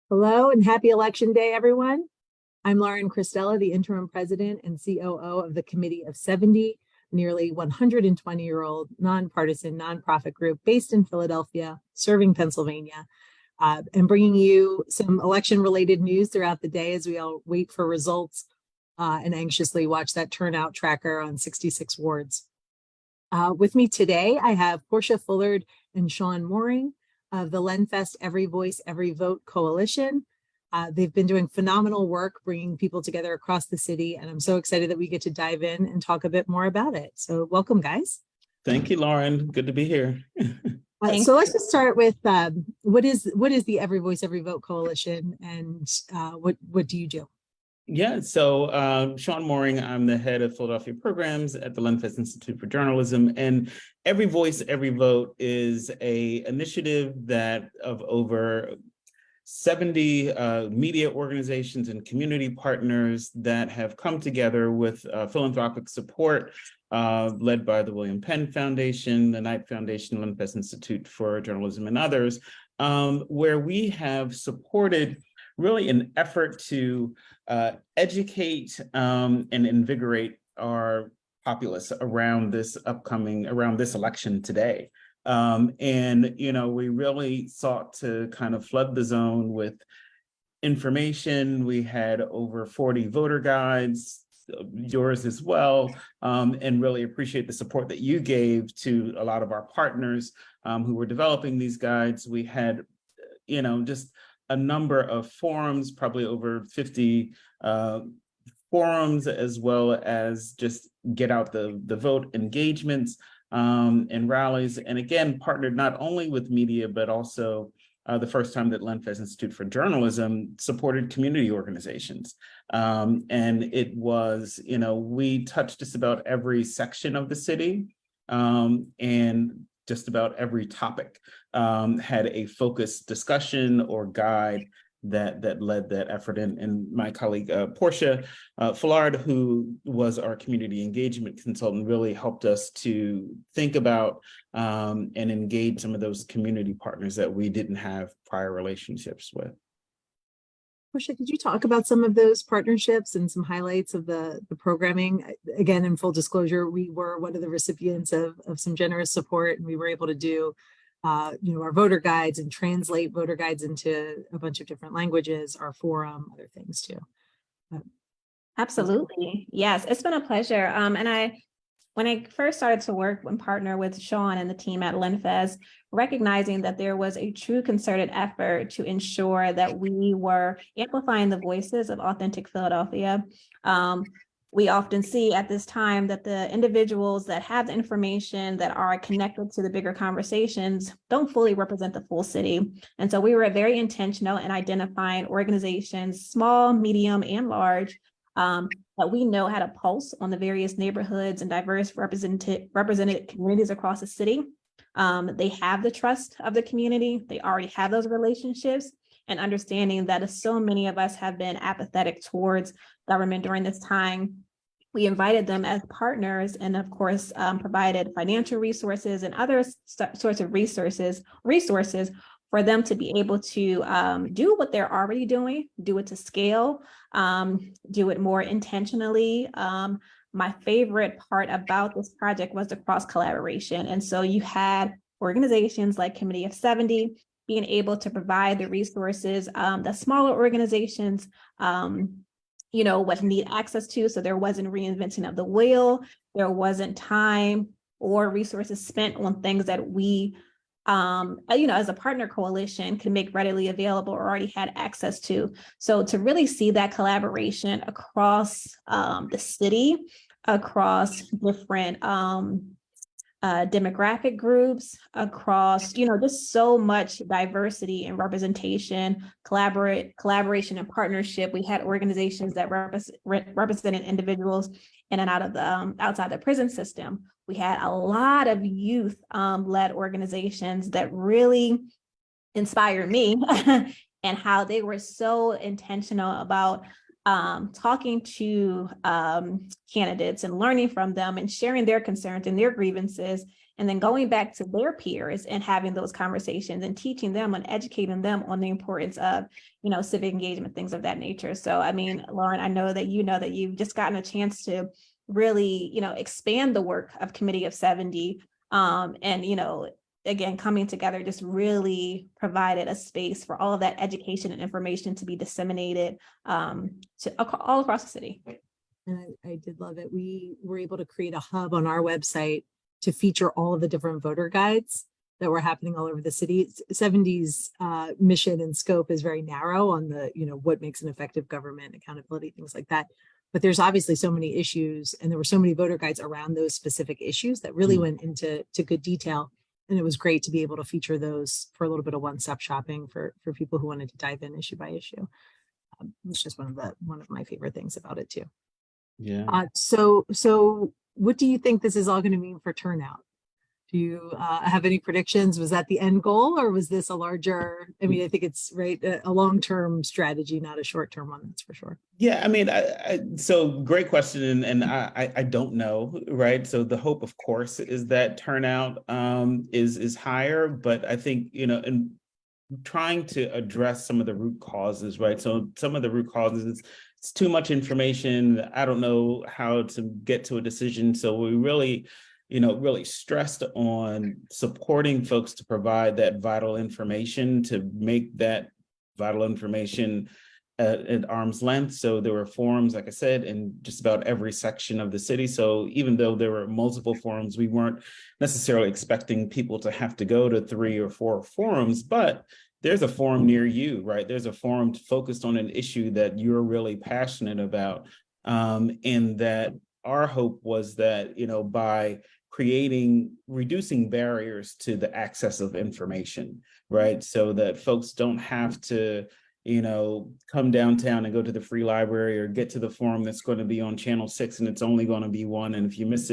Hello and happy election day, everyone. I'm Lauren Christella, the interim president and COO of the Committee of 70, nearly 120-year-old nonpartisan nonprofit group based in Philadelphia, serving Pennsylvania, and bringing you some election-related news throughout the day as we all wait for results and anxiously watch that turnout tracker on 66 wards. With me today, I have Portia Fullard and Shawn Mooring of the Lenfest Every Voice, Every Vote Coalition. They've been doing phenomenal work bringing people together across the city, and I'm so excited that we get to dive in and talk a bit more about it. So welcome, guys. Thank you, Lauren. Good to be here. So let's just start with what is the Every Voice, Every Vote Coalition, and what do you do? Yeah, so Shawn Mooring, I'm the head of Philadelphia programs at the Lenfest Institute for Journalism, and Every Voice, Every Vote is a initiative that of over 70 media organizations and community partners that have come together with philanthropic support led by the William Penn Foundation, the Knight Foundation, Lenfest Institute for Journalism, and others, where we have supported really an effort to educate and invigorate our populace around this election today. And, you know, we really sought to kind of flood the zone with information. We had over 40 voter guides, yours as well, and really appreciate the support that you gave to a lot of our partners who were developing these guides. We had, you know, just a number of forums, probably over 50 forums, as well as just get out the vote engagements and rallies. And again, partnered not only with media, but also the first time that Lenfest Institute for Journalism supported community organizations. And it was, you know, we touched just about every section of the city, and just about every topic had a focused discussion or guide that led that effort. And my colleague, Portia Fullard, who was our community engagement consultant, really helped us to think about and engage some of those community partners that we didn't have prior relationships with. Portia, could you talk about some of those partnerships and some highlights of the programming? Again, in full disclosure, we were one of the recipients of some generous support, and we were able to do our voter guides and translate voter guides into a bunch of different languages, our forum, other things too. Absolutely. Yes, it's been a pleasure. When I first started to work and partner with Shawn and the team at Lenfest, recognizing that there was a true concerted effort to ensure that we were amplifying the voices of authentic Philadelphia. We often see at this time that the individuals that have the information that are connected to the bigger conversations don't fully represent the full city. And so we were very intentional in identifying organizations, small, medium, and large, that we know had a pulse on the various neighborhoods and diverse represented communities across the city. They have the trust of the community. They already have those relationships, and understanding that so many of us have been apathetic towards government during this time. We invited them as partners and, of course, provided financial resources and other sorts of resources for them to be able to do what they're already doing, do it to scale, do it more intentionally. My favorite part about this project was the cross collaboration. And so you had organizations like Committee of 70 being able to provide the resources that smaller organizations would need access to. So there wasn't reinventing of the wheel. There wasn't time or resources spent on things that we as a partner coalition could make readily available or already had access to. So to really see that collaboration across the city, across different demographic groups, across, just so much diversity and representation, collaboration and partnership. We had organizations that represented individuals in and out of the outside the prison system. We had a lot of youth led organizations that really inspired me and how they were so intentional about talking to candidates and learning from them and sharing their concerns and their grievances and then going back to their peers and having those conversations and teaching them and educating them on the importance of, civic engagement, things of that nature. So, I mean, Lauren, I know that you've just gotten a chance to really, expand the work of Committee of 70. And, again, coming together just really provided a space for all of that education and information to be disseminated all across the city. And I did love it. We were able to create a hub on our website to feature all of the different voter guides that were happening all over the city. 70's mission and scope is very narrow on the, what makes an effective government, accountability, things like that. But there's obviously so many issues, and there were so many voter guides around those specific issues that really went into good detail. And it was great to be able to feature those for a little bit of one-stop shopping for people who wanted to dive in issue by issue. It's just one of my favorite things about it too. Yeah. So what do you think this is all going to mean for turnout? Do you have any predictions? Was that the end goal, or was this a larger, I mean, I think it's a long-term strategy, not a short-term one, that's for sure. Yeah, I mean, so great question, and I don't know, right? So the hope, of course, is that turnout is higher, but I think, in trying to address some of the root causes, right? So some of the root causes is it's too much information. I don't know how to get to a decision. So we really stressed on supporting folks to provide that vital information, to make that vital information at arm's length. So there were forums, like I said, in just about every section of the city. So even though there were multiple forums, we weren't necessarily expecting people to have to go to 3 or 4 forums, but there's a forum near you, right? There's a forum focused on an issue that you're really passionate about. And that our hope was that, by reducing barriers to the access of information, right? So that folks don't have to, come downtown and go to the free library or get to the forum that's going to be on channel 6 and it's only going to be one. And if you miss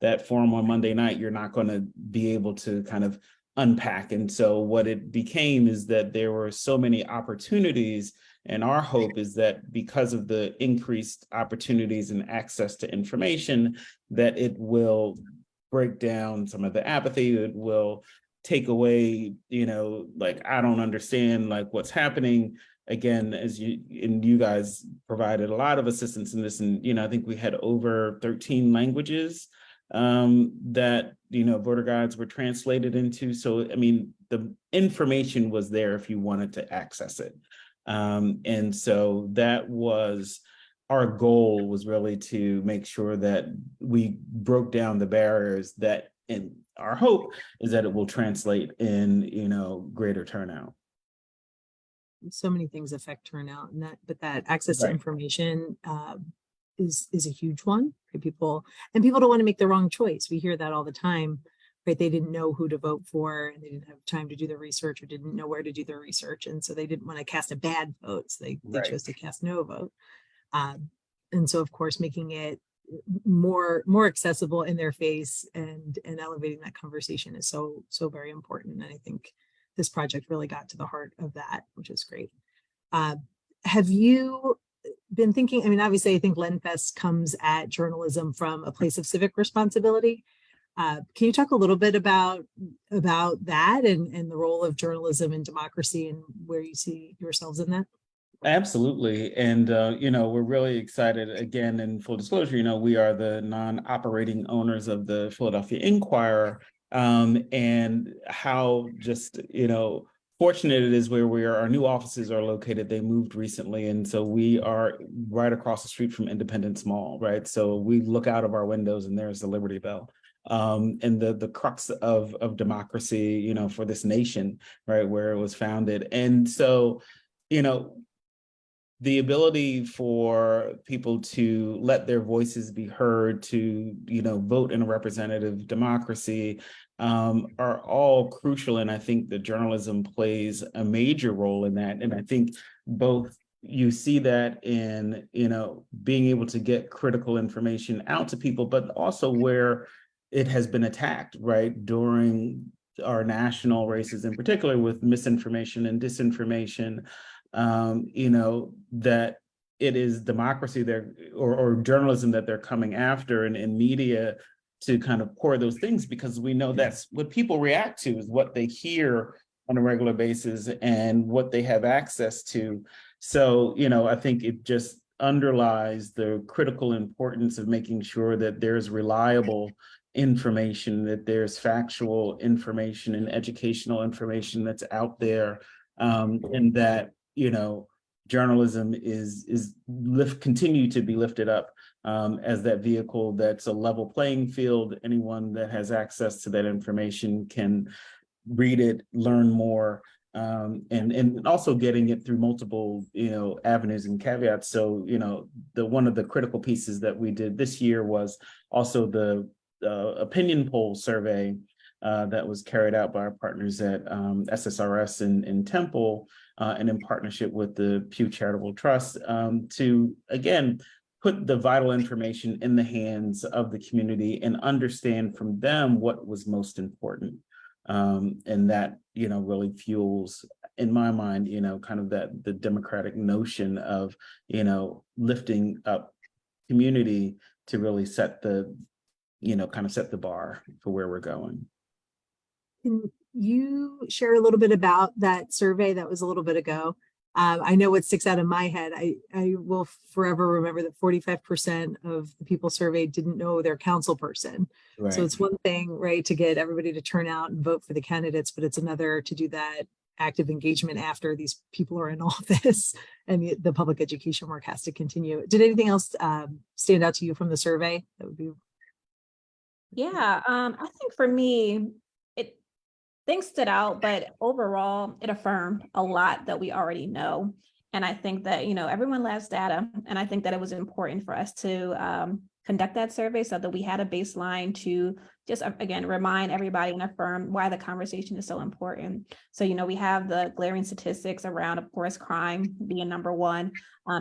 that forum on Monday night, you're not going to be able to kind of unpack. And so what it became is that there were so many opportunities, and our hope is that because of the increased opportunities and access to information, that it will break down some of the apathy. It will take away, I don't understand what's happening. Again, you guys provided a lot of assistance in this, and I think we had over 13 languages that voter guides were translated into. So I mean, the information was there if you wanted to access it, and so that was our goal, was really to make sure that we broke down the barriers, and our hope is that it will translate in greater turnout. So many things affect turnout, but that access to information is a huge one for people, and people don't want to make the wrong choice. We hear that all the time, right? They didn't know who to vote for, and they didn't have time to do the research, or didn't know where to do the research, and so they didn't want to cast a bad vote. So they chose to cast no vote. And so, of course, making it more accessible in their face and elevating that conversation is so very important. And I think this project really got to the heart of that, which is great. Have you been thinking, I mean, obviously, I think LenFest comes at journalism from a place of civic responsibility. Can you talk a little bit about that and the role of journalism in democracy and where you see yourselves in that? Absolutely. And, we're really excited. Again, in full disclosure, we are the non-operating owners of the Philadelphia Inquirer, and how just, fortunate it is where our new offices are located. They moved recently. And so we are right across the street from Independence Mall, right? So we look out of our windows and there's the Liberty Bell. And the crux of democracy, for this nation, right, where it was founded. And so, the ability for people to let their voices be heard, to vote in a representative democracy, are all crucial. And I think that journalism plays a major role in that. And I think both you see that in being able to get critical information out to people, but also where it has been attacked, right, during our national races, in particular with misinformation and disinformation. That it is democracy there, or journalism that they're coming after, and media to kind of pour those things, because we know that's what people react to, is what they hear on a regular basis and what they have access to. So, I think it just underlies the critical importance of making sure that there's reliable information, that there's factual information and educational information that's out there, and that, journalism is continue to be lifted up as that vehicle that's a level playing field. Anyone that has access to that information can read it, learn more, and also getting it through multiple, avenues and caveats. So, one of the critical pieces that we did this year was also the opinion poll survey that was carried out by our partners at SSRS in Temple, and in partnership with the Pew Charitable Trust, to, again, put the vital information in the hands of the community and understand from them what was most important. And that, really fuels, in my mind, kind of the democratic notion of, lifting up community to really set the, kind of set the bar for where we're going. Can you share a little bit about that survey that was a little bit ago? I know what sticks out in my head. I will forever remember that 45% of the people surveyed didn't know their council person. Right. So it's one thing, right, to get everybody to turn out and vote for the candidates, but it's another to do that active engagement after these people are in office, and the public education work has to continue. Did anything else stand out to you from the survey? That would be. Yeah, I think for me, things stood out, but overall, it affirmed a lot that we already know. And I think that, everyone loves data. And I think that it was important for us to conduct that survey so that we had a baseline to just, again, remind everybody and affirm why the conversation is so important. So, we have the glaring statistics around, of course, crime being number one,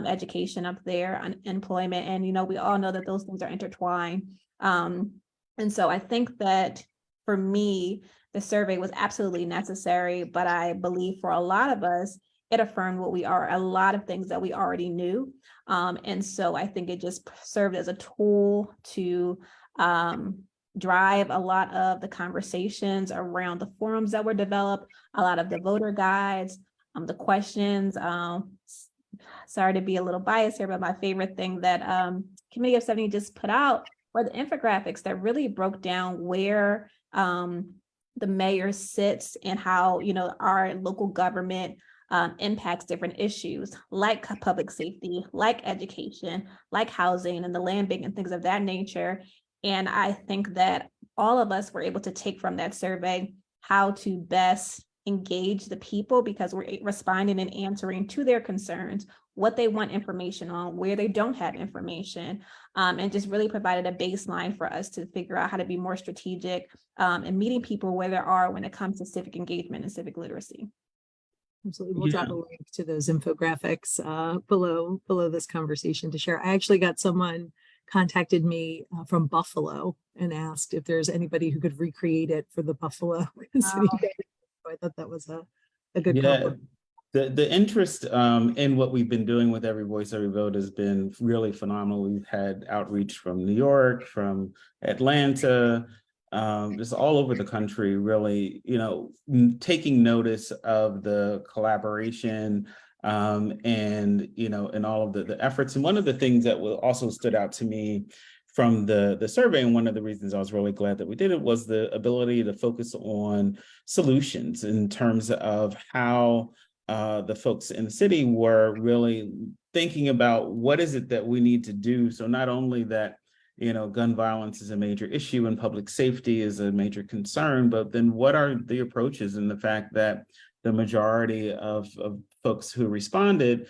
education up there, unemployment. And, we all know that those things are intertwined. And so I think that for me, the survey was absolutely necessary, but I believe for a lot of us, it affirmed a lot of things that we already knew. And so I think it just served as a tool to drive a lot of the conversations around the forums that were developed, a lot of the voter guides, the questions. Sorry to be a little biased here, but my favorite thing that Committee of 70 just put out were the infographics that really broke down where the mayor sits and how, our local government impacts different issues like public safety, like education, like housing and the land bank and things of that nature. And I think that all of us were able to take from that survey how to best engage the people, because we're responding and answering to their concerns, what they want information on, where they don't have information, and just really provided a baseline for us to figure out how to be more strategic and meeting people where they are when it comes to civic engagement and civic literacy. Absolutely. We'll drop a link to those infographics below this conversation to share. I actually got someone contacted me from Buffalo and asked if there's anybody who could recreate it for the Buffalo city. I thought that was a good compliment. The interest in what we've been doing with Every Voice, Every Vote has been really phenomenal. We've had outreach from New York, from Atlanta, just all over the country, really, taking notice of the collaboration and, and all of the efforts. And one of the things that also stood out to me from the survey, and one of the reasons I was really glad that we did it, was the ability to focus on solutions in terms of how the folks in the city were really thinking about what is it that we need to do. So not only that, gun violence is a major issue and public safety is a major concern, but then what are the approaches, and the fact that the majority of folks who responded,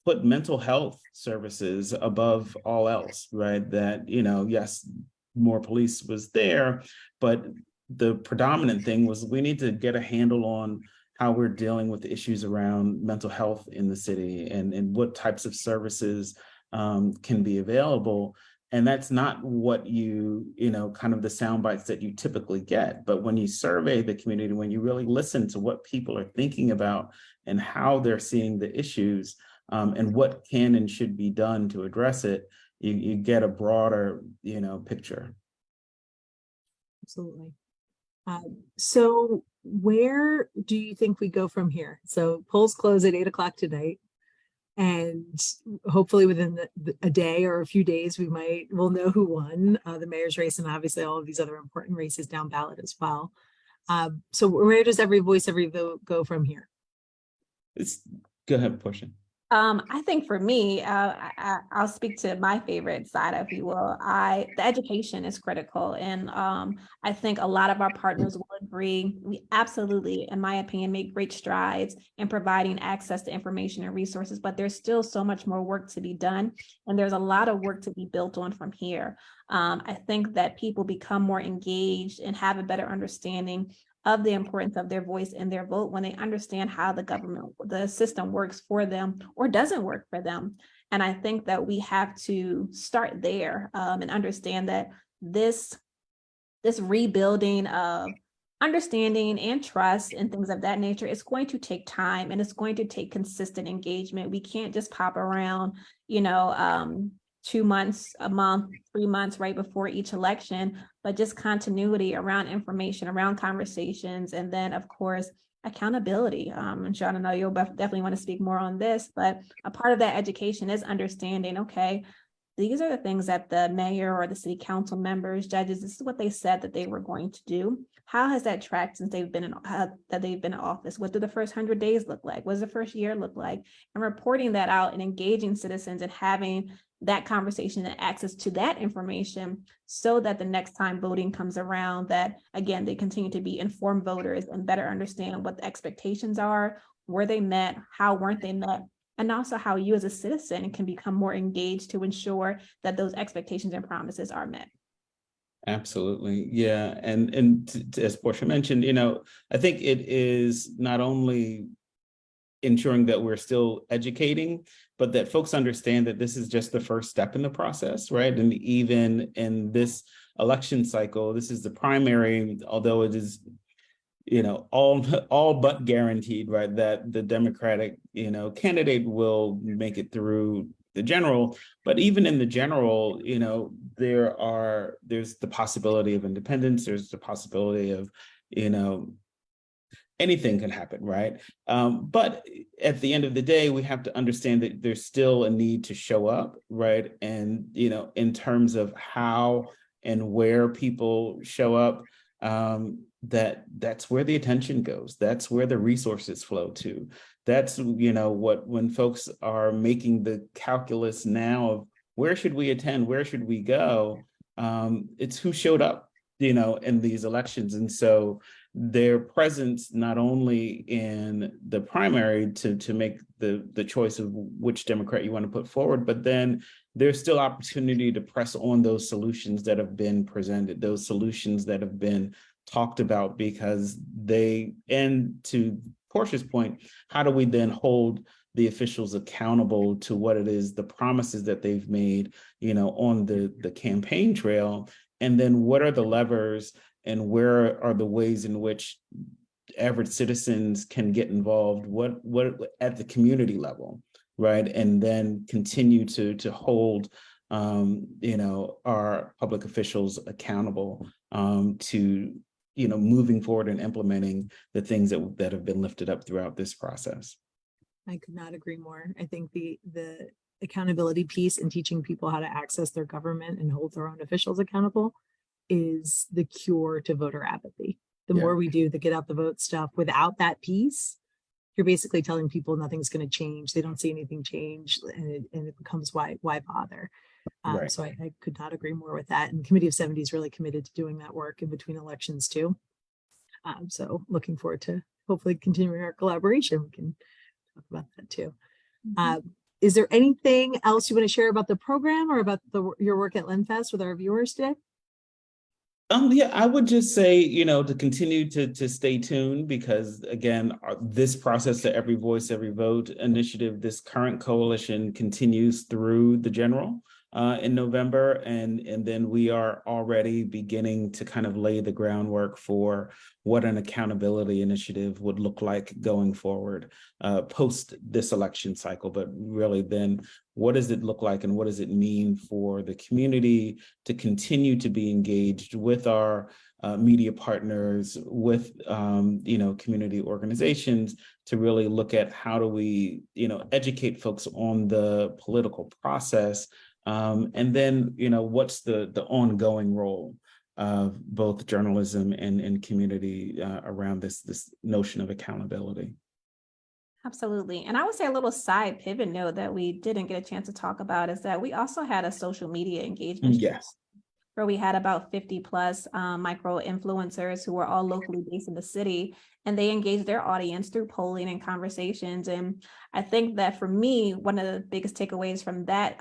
put mental health services above all else, right? That, yes, more police was there, but the predominant thing was we need to get a handle on how we're dealing with the issues around mental health in the city, and what types of services can be available. And that's not what kind of the sound bites that you typically get. But when you survey the community, when you really listen to what people are thinking about and how they're seeing the issues, and what can and should be done to address it, you get a broader, picture. Absolutely. So where do you think we go from here? So polls close at 8 o'clock tonight, and hopefully within a day or a few days, we'll know who won the mayor's race, and obviously all of these other important races down ballot as well. So where does every voice, every vote go from here? Go ahead, Portia. I think for me, I'll speak to my favorite side, if you will. The education is critical. And I think a lot of our partners will agree. We absolutely, in my opinion, make great strides in providing access to information and resources, but there's still so much more work to be done. And there's a lot of work to be built on from here. I think that people become more engaged and have a better understanding of the importance of their voice and their vote when they understand how the system works for them or doesn't work for them. And I think that we have to start there and understand that this rebuilding of understanding and trust and things of that nature is going to take time, and it's going to take consistent engagement. We can't just pop around, 2 months, a month, 3 months right before each election, but just continuity around information, around conversations, and then of course, accountability. And Shawn, I know you'll definitely want to speak more on this, but a part of that education is understanding, okay, these are the things that the mayor or the city council members, judges, this is what they said that they were going to do. How has that tracked since they've been in office? What do the first 100 days look like? What does the first year look like? And reporting that out and engaging citizens and having that conversation and access to that information so that the next time voting comes around, that again, they continue to be informed voters and better understand what the expectations are, were they met, how weren't they met, and also how you as a citizen can become more engaged to ensure that those expectations and promises are met. Absolutely. Yeah. And as Portia mentioned, I think it is not only ensuring that we're still educating, but that folks understand that this is just the first step in the process, right? And even in this election cycle, this is the primary, although it is, all but guaranteed, right, that the Democratic, candidate will make it through the general. But even in the general, there's the possibility of independence, there's the possibility of, anything can happen, right? But at the end of the day, we have to understand that there's still a need to show up, right? And, in terms of how and where people show up, that's where the attention goes. That's where the resources flow to. That's, when folks are making the calculus now of where should we attend, where should we go? It's who showed up, in these elections. And so their presence, not only in the primary to make the choice of which Democrat you want to put forward, but then there's still opportunity to press on those solutions that have been presented, those solutions that have been talked about, because and to Portia's point, how do we then hold the officials accountable to what it is, the promises that they've made, on the campaign trail? And then what are the levers and where are the ways in which average citizens can get involved? What at the community level, right? And then continue to hold, our public officials accountable to, moving forward and implementing the things that have been lifted up throughout this process. I could not agree more. I think the accountability piece and teaching people how to access their government and hold their own officials accountable is the cure to voter apathy. The more we do the get out the vote stuff without that piece, you're basically telling people nothing's going to change. They don't see anything change, and it becomes why bother? Right. So I could not agree more with that. And the Committee of 70 is really committed to doing that work in between elections too. So looking forward to hopefully continuing our collaboration. We can talk about that too. Is there anything else you want to share about the program or about your work at LenFest with our viewers today? Yeah, I would just say, to continue to stay tuned, because again, this process, the Every Voice, Every Vote initiative, this current coalition continues through the general in November. And then we are already beginning to kind of lay the groundwork for what an accountability initiative would look like going forward post this election cycle. But really then, what does it look like and what does it mean for the community to continue to be engaged with our media partners, with community organizations, to really look at how do we educate folks on the political process, and then what's the ongoing role of both journalism and community around this notion of accountability. Absolutely. And I would say a little side pivot note that we didn't get a chance to talk about is that we also had a social media engagement. Yes. Where we had about 50 plus micro influencers who were all locally based in the city, and they engaged their audience through polling and conversations. And I think that for me, one of the biggest takeaways from that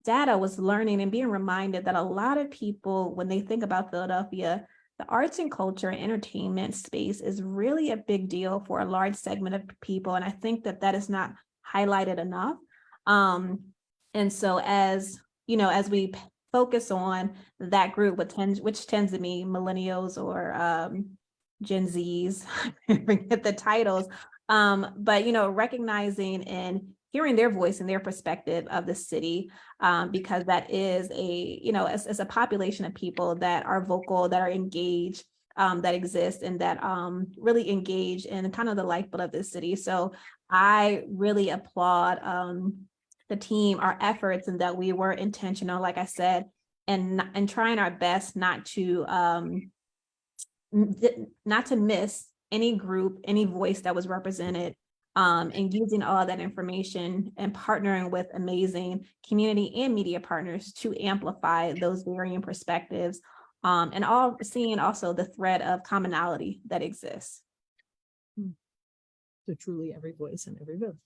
data was learning and being reminded that a lot of people, when they think about Philadelphia, the arts and culture and entertainment space is really a big deal for a large segment of people. And I think that that is not highlighted enough. And so as we focus on that group, which tends to be millennials or Gen Zs, forget the titles, but recognizing and hearing their voice and their perspective of the city, because that is as a population of people that are vocal, that are engaged, that exist, and that really engage in kind of the lifeblood of this city. So I really applaud the team, our efforts, and that we were intentional, like I said, and trying our best not to miss any group, any voice that was represented, and using all of that information and partnering with amazing community and media partners to amplify those varying perspectives, and all seeing also the thread of commonality that exists. So truly every voice and every vote.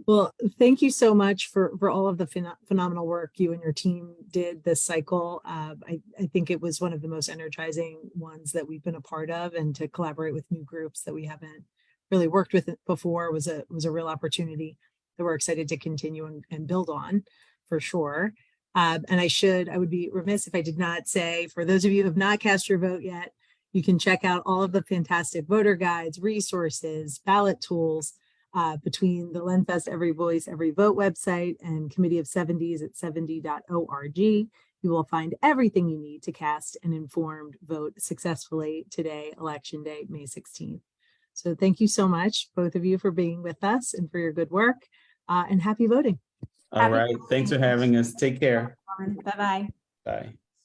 Well, thank you so much for all of the phenomenal work you and your team did this cycle. I think it was one of the most energizing ones that we've been a part of, and to collaborate with new groups that we haven't really worked with before was a real opportunity that we're excited to continue and build on, for sure. And I would be remiss if I did not say, for those of you who have not cast your vote yet, you can check out all of the fantastic voter guides, resources, ballot tools between the LenFest Every Voice, Every Vote website and Committee of 70s at 70.org. You will find everything you need to cast an informed vote successfully today, Election Day, May 16th. So thank you so much, both of you, for being with us and for your good work, and happy voting. All right. Thanks for having us. Take care. Bye-bye. Bye.